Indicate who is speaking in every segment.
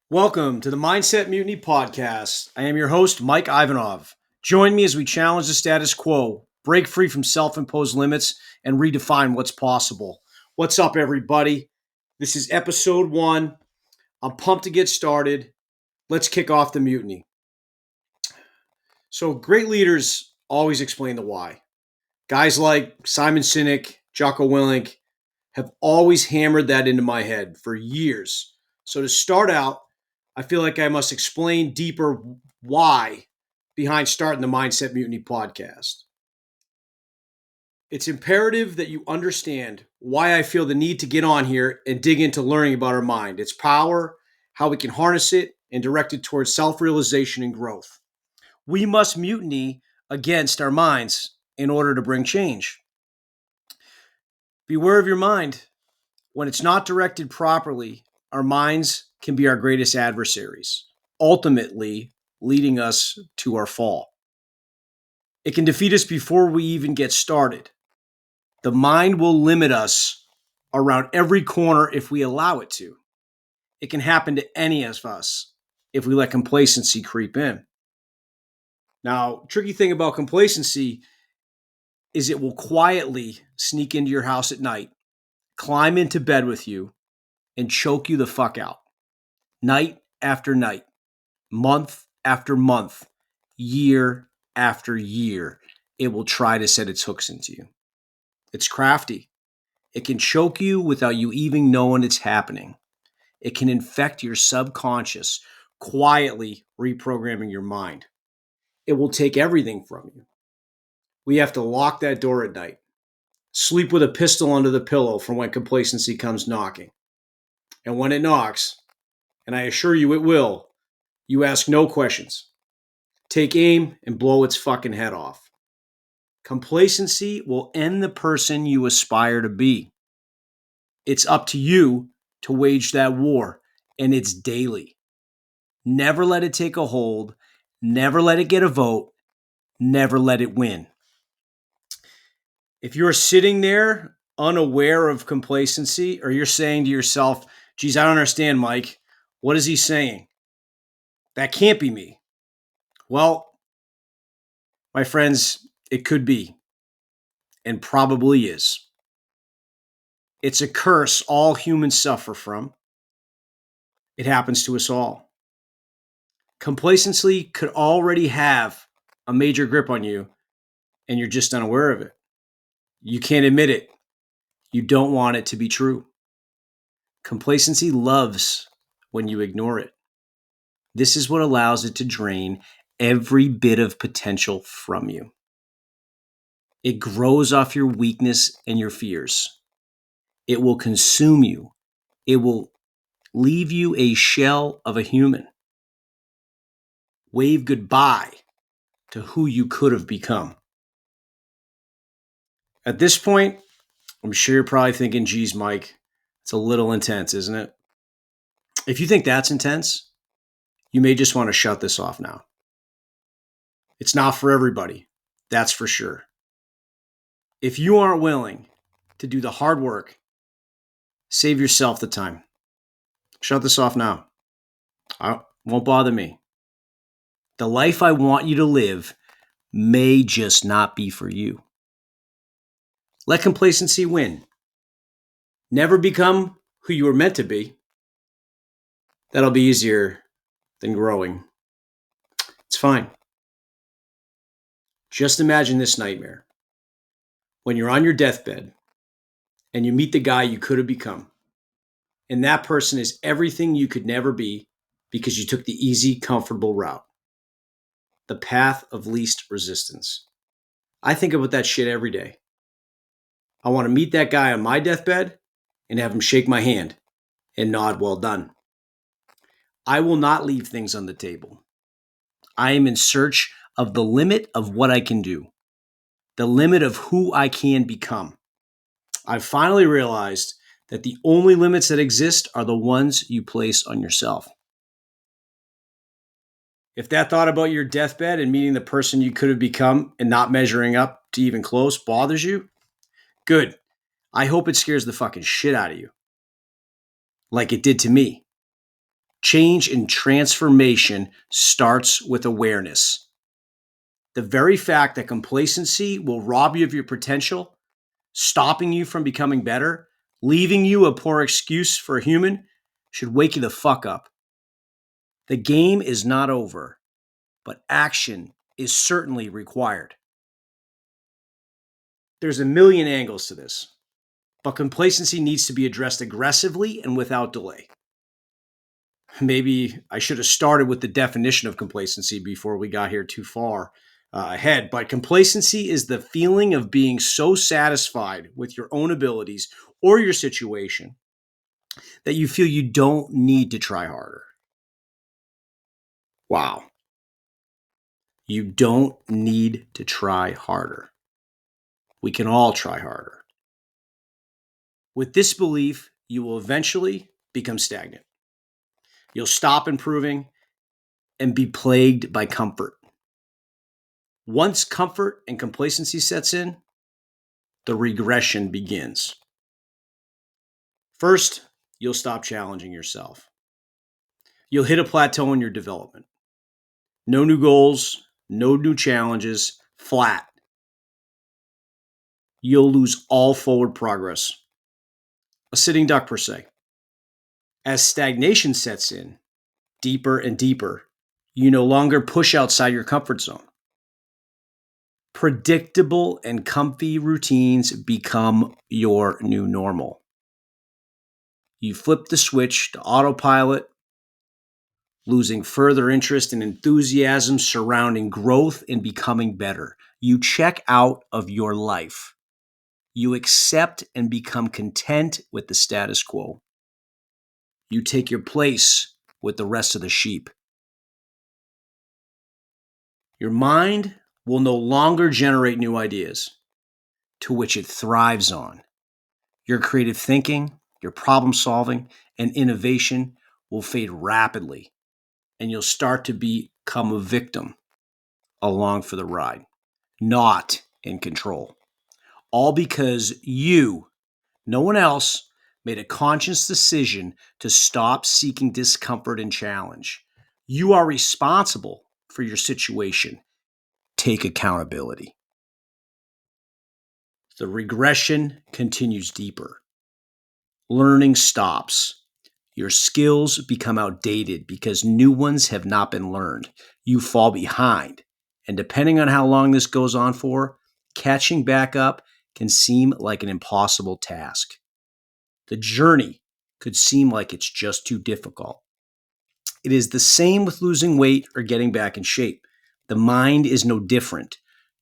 Speaker 1: Welcome to the Mindset Mutiny podcast. I am your host, Mike Ivanov. Join me as we challenge the status quo, break free from self-imposed limits, and redefine what's possible. What's up, everybody? This is episode 1. I'm pumped to get started. Let's kick off the mutiny. So, great leaders always explain the why. Guys like Simon Sinek, Jocko Willink have always hammered that into my head for years. So, to start out, I feel like I must explain deeper why behind starting the Mindset Mutiny podcast. It's imperative that you understand why I feel the need to get on here and dig into learning about our mind, its power, how we can harness it, and direct it towards self-realization and growth. We must mutiny against our minds in order to bring change. Beware of your mind. When it's not directed properly, our minds can be our greatest adversaries, ultimately leading us to our fall. It can defeat us before we even get started. The mind will limit us around every corner if we allow it to. It can happen to any of us if we let complacency creep in. Now, tricky thing about complacency is it will quietly sneak into your house at night, climb into bed with you, and choke you the fuck out. Night after night, month after month, year after year, it will try to set its hooks into you. It's crafty. It can choke you without you even knowing it's happening. It can infect your subconscious, quietly reprogramming your mind. It will take everything from you. We have to lock that door at night. Sleep with a pistol under the pillow for when complacency comes knocking. And when it knocks, and I assure you it will, you ask no questions. Take aim and blow its fucking head off. Complacency will end the person you aspire to be. It's up to you to wage that war, and it's daily. Never let it take a hold. Never let it get a vote. Never let it win. If you're sitting there unaware of complacency, or you're saying to yourself, geez, I don't understand, Mike. What is he saying? That can't be me. Well, my friends, it could be, and probably is. It's a curse all humans suffer from. It happens to us all. Complacency could already have a major grip on you, and you're just unaware of it. You can't admit it. You don't want it to be true. Complacency loves when you ignore it. This is what allows it to drain every bit of potential from you. It grows off your weakness and your fears. It will consume you. It will leave you a shell of a human. Wave goodbye to who you could have become. At this point, I'm sure you're probably thinking, geez, Mike, it's a little intense, isn't it? If you think that's intense, you may just want to shut this off now. It's not for everybody, that's for sure. If you aren't willing to do the hard work, save yourself the time. Shut this off now. It won't bother me. The life I want you to live may just not be for you. Let complacency win. Never become who you were meant to be. That'll be easier than growing. It's fine. Just imagine this nightmare. When you're on your deathbed and you meet the guy you could have become, and that person is everything you could never be because you took the easy, comfortable route. The path of least resistance. I think about that shit every day. I want to meet that guy on my deathbed and have him shake my hand and nod, well done. I will not leave things on the table. I am in search of the limit of what I can do, the limit of who I can become. I've finally realized that the only limits that exist are the ones you place on yourself. If that thought about your deathbed and meeting the person you could have become and not measuring up to even close bothers you, good. I hope it scares the fucking shit out of you. Like it did to me. Change and transformation starts with awareness. The very fact that complacency will rob you of your potential, stopping you from becoming better, leaving you a poor excuse for a human, should wake you the fuck up. The game is not over, but action is certainly required. There's a million angles to this, but complacency needs to be addressed aggressively and without delay. Maybe I should have started with the definition of complacency before we got here too far ahead. But complacency is the feeling of being so satisfied with your own abilities or your situation that you feel you don't need to try harder. Wow. You don't need to try harder. We can all try harder. With this belief, you will eventually become stagnant. You'll stop improving and be plagued by comfort. Once comfort and complacency sets in, the regression begins. First, you'll stop challenging yourself. You'll hit a plateau in your development. No new goals, no new challenges, flat. You'll lose all forward progress. A sitting duck, per se. As stagnation sets in, deeper and deeper, you no longer push outside your comfort zone. Predictable and comfy routines become your new normal. You flip the switch to autopilot, losing further interest and enthusiasm surrounding growth and becoming better. You check out of your life. You accept and become content with the status quo. You take your place with the rest of the sheep. Your mind will no longer generate new ideas, to which it thrives on. Your creative thinking, your problem solving, and innovation will fade rapidly, and you'll start to become a victim along for the ride, not in control. All because you, no one else, made a conscious decision to stop seeking discomfort and challenge. You are responsible for your situation. Take accountability. The regression continues deeper. Learning stops. Your skills become outdated because new ones have not been learned. You fall behind. And depending on how long this goes on for, catching back up can seem like an impossible task. The journey could seem like it's just too difficult. It is the same with losing weight or getting back in shape. The mind is no different.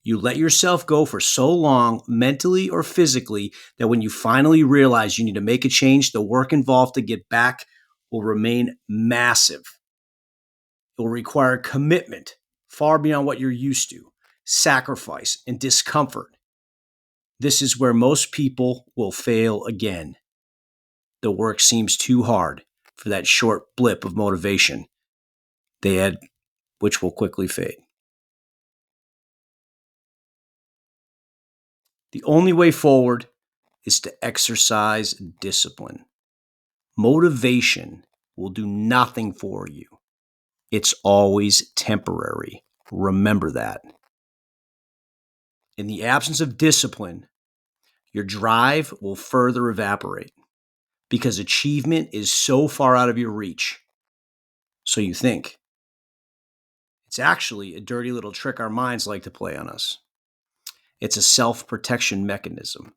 Speaker 1: You let yourself go for so long, mentally or physically, that when you finally realize you need to make a change, the work involved to get back will remain massive. It will require commitment far beyond what you're used to, sacrifice, and discomfort. This is where most people will fail again. The work seems too hard for that short blip of motivation they had, which will quickly fade. The only way forward is to exercise discipline. Motivation will do nothing for you. It's always temporary. Remember that. In the absence of discipline, your drive will further evaporate because achievement is so far out of your reach. So you think. It's actually a dirty little trick our minds like to play on us. It's a self-protection mechanism.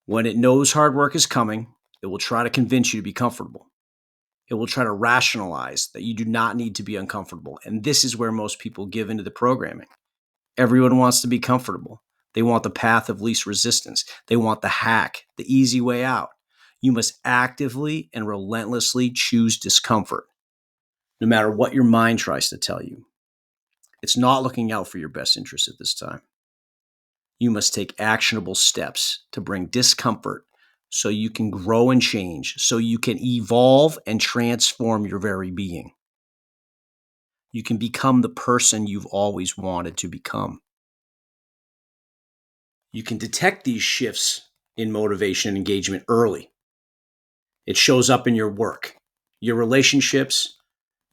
Speaker 1: When it knows hard work is coming, it will try to convince you to be comfortable. It will try to rationalize that you do not need to be uncomfortable. And this is where most people give into the programming. Everyone wants to be comfortable. They want the path of least resistance. They want the hack, the easy way out. You must actively and relentlessly choose discomfort, no matter what your mind tries to tell you. It's not looking out for your best interest at this time. You must take actionable steps to bring discomfort so you can grow and change, so you can evolve and transform your very being. You can become the person you've always wanted to become. You can detect these shifts in motivation and engagement early. It shows up in your work, your relationships,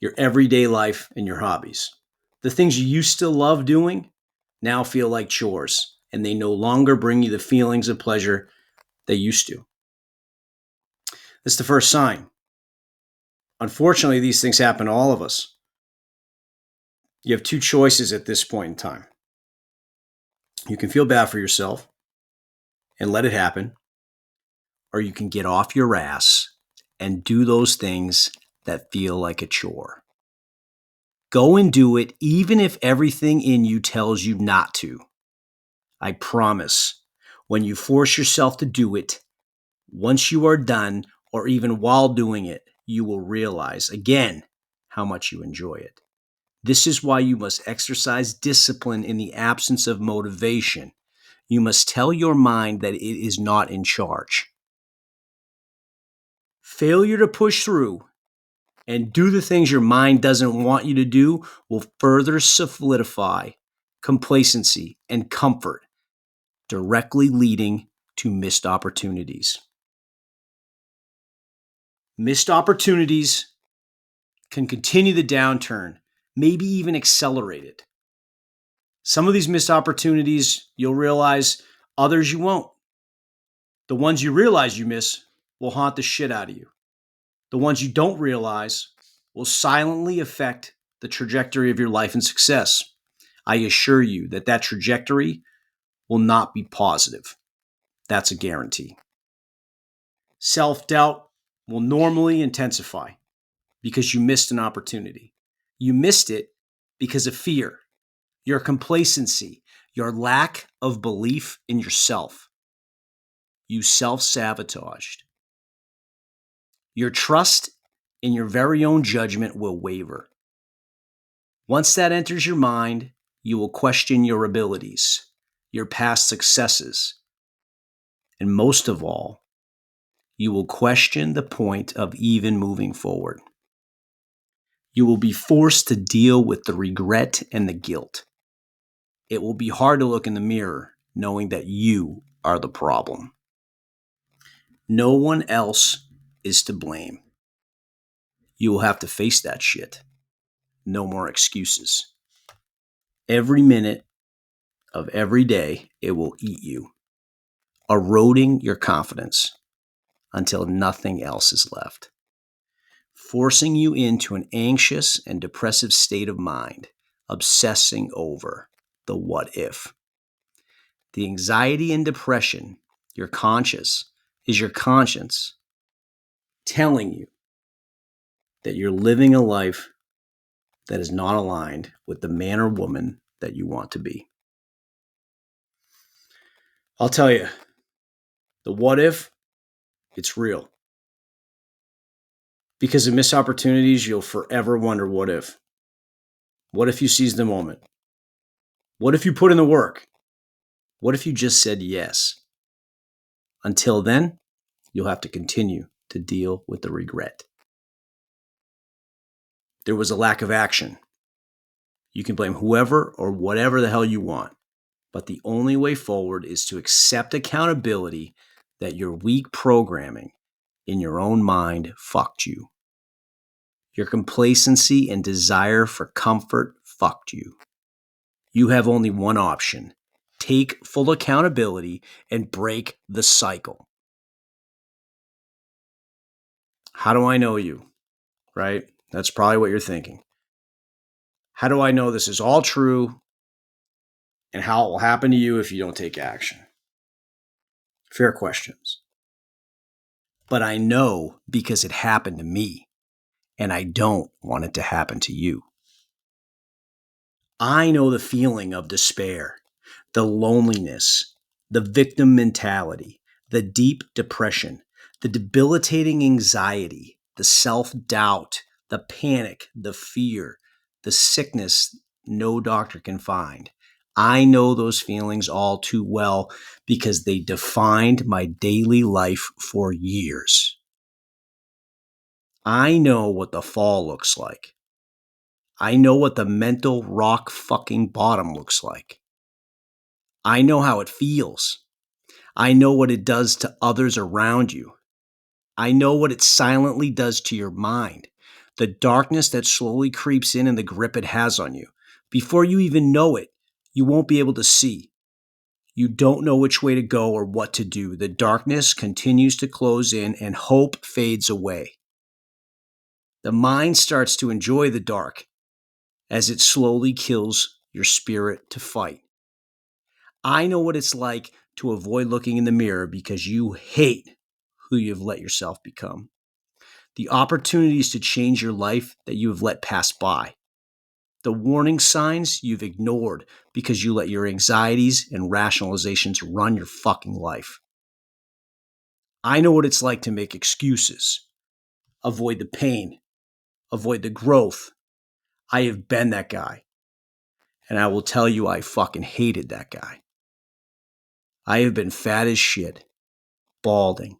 Speaker 1: your everyday life, and your hobbies. The things you used to love doing now feel like chores, and they no longer bring you the feelings of pleasure they used to. That's the first sign. Unfortunately, these things happen to all of us. You have two choices at this point in time. You can feel bad for yourself and let it happen, or you can get off your ass and do those things that feel like a chore. Go and do it even if everything in you tells you not to. I promise, when you force yourself to do it, once you are done, or even while doing it, you will realize again how much you enjoy it. This is why you must exercise discipline in the absence of motivation. You must tell your mind that it is not in charge. Failure to push through and do the things your mind doesn't want you to do will further solidify complacency and comfort, directly leading to missed opportunities. Missed opportunities can continue the downturn, maybe even accelerate it. Some of these missed opportunities you'll realize, others you won't. The ones you realize you miss will haunt the shit out of you. The ones you don't realize will silently affect the trajectory of your life and success. I assure you that that trajectory will not be positive. That's a guarantee. Self-doubt will normally intensify because you missed an opportunity. You missed it because of fear, your complacency, your lack of belief in yourself. You self-sabotaged. Your trust in your very own judgment will waver. Once that enters your mind, you will question your abilities, your past successes, and most of all, you will question the point of even moving forward. You will be forced to deal with the regret and the guilt. It will be hard to look in the mirror knowing that you are the problem. No one else is to blame. You will have to face that shit. No more excuses. Every minute of every day, it will eat you, eroding your confidence until nothing else is left, forcing you into an anxious and depressive state of mind, obsessing over the what if. The anxiety and depression, your conscience, is your conscience telling you that you're living a life that is not aligned with the man or woman that you want to be. I'll tell you, the what if, it's real. Because of missed opportunities, you'll forever wonder what if. What if you seized the moment? What if you put in the work? What if you just said yes? Until then, you'll have to continue to deal with the regret. There was a lack of action. You can blame whoever or whatever the hell you want, but the only way forward is to accept accountability that your weak programming in your own mind fucked you. Your complacency and desire for comfort fucked you. You have only one option. Take full accountability and break the cycle. How do I know you? Right? That's probably what you're thinking. How do I know this is all true and how it will happen to you if you don't take action? Fair questions. But I know because it happened to me, and I don't want it to happen to you. I know the feeling of despair, the loneliness, the victim mentality, the deep depression, the debilitating anxiety, the self-doubt, the panic, the fear, the sickness no doctor can find. I know those feelings all too well because they defined my daily life for years. I know what the fall looks like. I know what the mental rock fucking bottom looks like. I know how it feels. I know what it does to others around you. I know what it silently does to your mind. The darkness that slowly creeps in and the grip it has on you. Before you even know it, you won't be able to see. You don't know which way to go or what to do. The darkness continues to close in and hope fades away. The mind starts to enjoy the dark as it slowly kills your spirit to fight. I know what it's like to avoid looking in the mirror because you hate who you've let yourself become. The opportunities to change your life that you have let pass by. The warning signs you've ignored because you let your anxieties and rationalizations run your fucking life. I know what it's like to make excuses, avoid the pain, avoid the growth. I have been that guy. And I will tell you, I fucking hated that guy. I have been fat as shit, balding,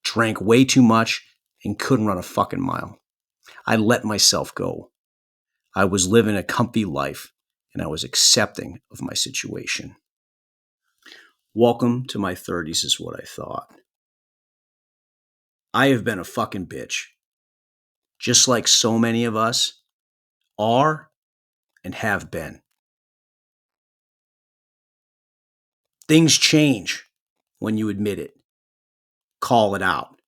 Speaker 1: drank way too much, and couldn't run a fucking mile. I let myself go. I was living a comfy life, and I was accepting of my situation. Welcome to my 30s is what I thought. I have been a fucking bitch. Just like so many of us are and have been. Things change when you admit it. Call it out.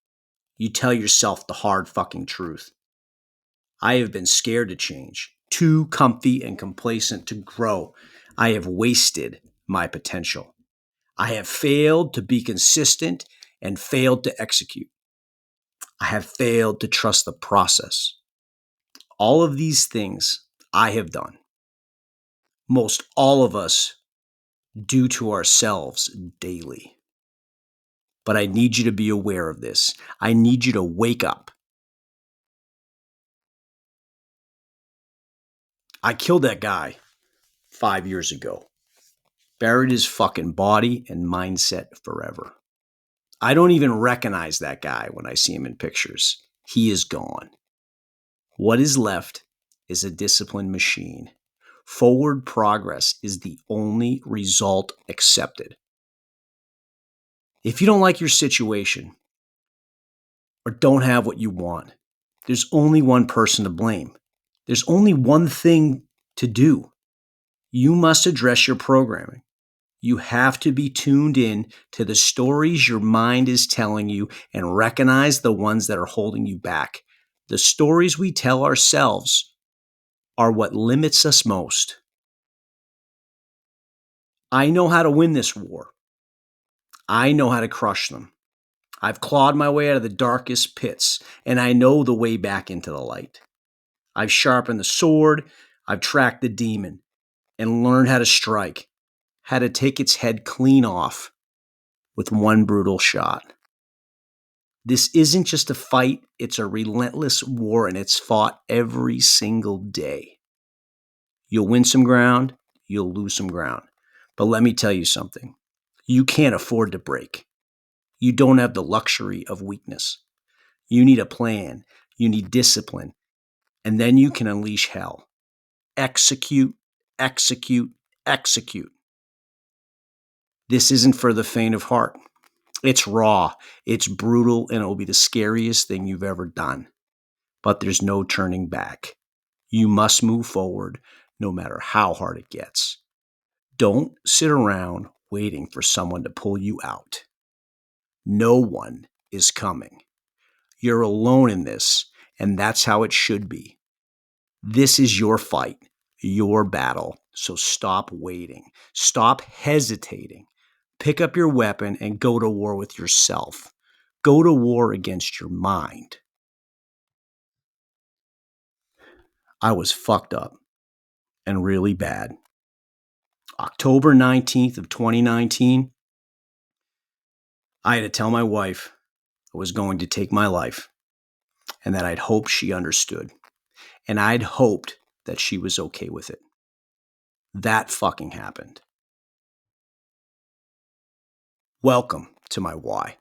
Speaker 1: You tell yourself the hard fucking truth. I have been scared to change, too comfy and complacent to grow. I have wasted my potential. I have failed to be consistent and failed to execute. I have failed to trust the process. All of these things I have done. Most all of us do to ourselves daily. But I need you to be aware of this. I need you to wake up. I killed that guy 5 years ago. Buried his fucking body and mindset forever. I don't even recognize that guy when I see him in pictures. He is gone. What is left is a disciplined machine. Forward progress is the only result accepted. If you don't like your situation or don't have what you want, there's only one person to blame. There's only one thing to do. You must address your programming. You have to be tuned in to the stories your mind is telling you and recognize the ones that are holding you back. The stories we tell ourselves are what limits us most. I know how to win this war. I know how to crush them. I've clawed my way out of the darkest pits, and I know the way back into the light. I've sharpened the sword, I've tracked the demon, and learned how to strike, how to take its head clean off with one brutal shot. This isn't just a fight, it's a relentless war, and it's fought every single day. You'll win some ground, you'll lose some ground. But let me tell you something. You can't afford to break. You don't have the luxury of weakness. You need a plan. You need discipline. And then you can unleash hell. Execute, execute, execute. This isn't for the faint of heart. It's raw, it's brutal, and it will be the scariest thing you've ever done. But there's no turning back. You must move forward no matter how hard it gets. Don't sit around waiting for someone to pull you out. No one is coming. You're alone in this, and that's how it should be. This is your fight, your battle. So stop waiting. Stop hesitating. Pick up your weapon and go to war with yourself. Go to war against your mind. I was fucked up and really bad. October 19th of 2019, I had to tell my wife I was going to take my life and that I'd hoped she understood. And I'd hoped that she was okay with it. That fucking happened. Welcome to my why.